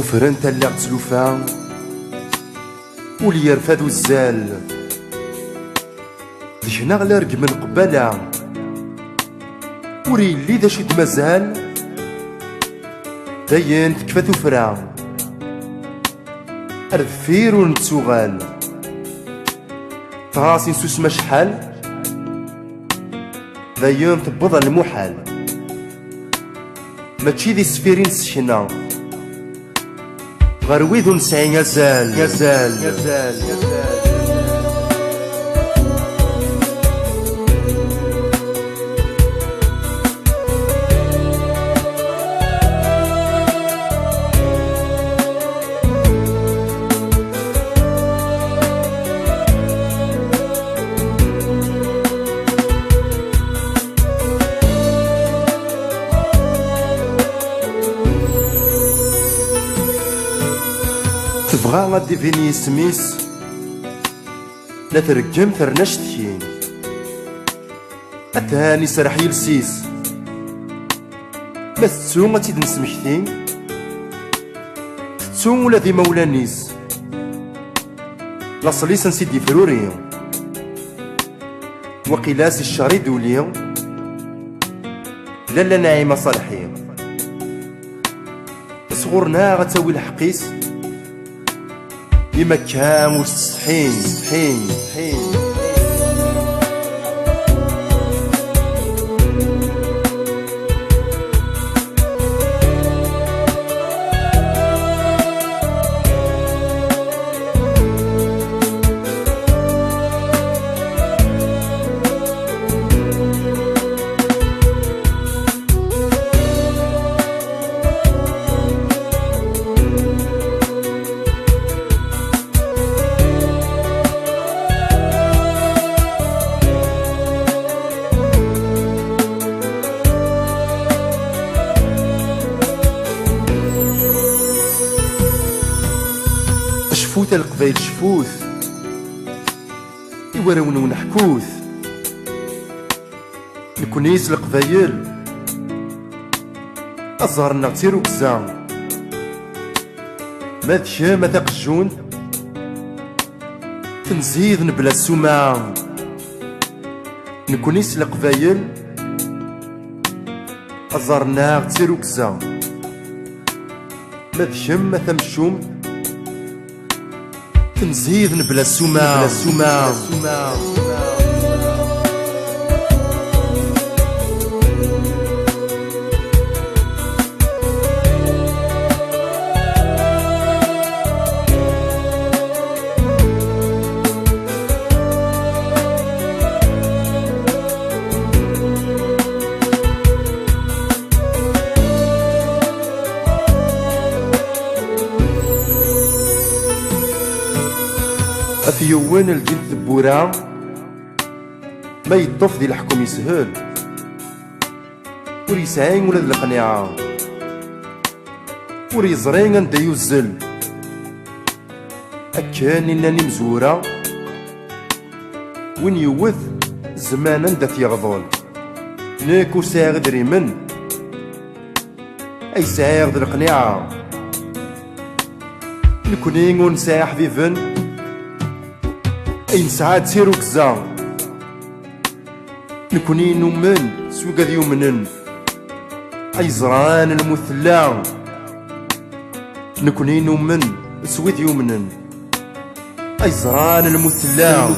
كفرن تلاق تلوفا ولي يرفد الزال دينا غلا رقم من قبالة وري اللي ذا شد مازال داين تكفى ثفرا رفير ونتسوغال طاسي نسوس مشحال داين تبضى المحال ماشي ذي سفيرين سشنا غير ويذو نسعي يزال يزال يزال يزال تبغى غادي فيني سميس لا ترقم ثرناش تكين أتهاني سرح يلسيس بس تسو غاتي نسمكتين تسو ولا ذي مولانيس لاصليس نسيدي فروري وقيلاس الشاري دولي لالا نعيمة صالحي صغورنا غتاوي الحقيس لما كان مستحين حين حين شفوت القبايل شفوت يوراون ونحكوث الكنيس القبايل أزهرنا تيرو كزان ما ذكا ما تقجون تنزيد نبلا السماع الكنيس القبايل أزهرنا تيرو كزان ما ذكا ما تمشوم تنزيد نبلا السماع أثيوان الجلد ذبورا ما يطف ذي الحكم يسهل ور يسعين ولا ذي القناعة ور يزرين عند يوزل أكان إنني مزورة وين يوث زمان عند يغضل ناكو ساغ دريمن أي ساغ ذي القناعة نكونين ونساع حبيبن أين ساعات سيرو كزا نكوني نومن سوق ذي يومنن أي زران المثلا نكوني نومن سويد يومنن أي زران المثلا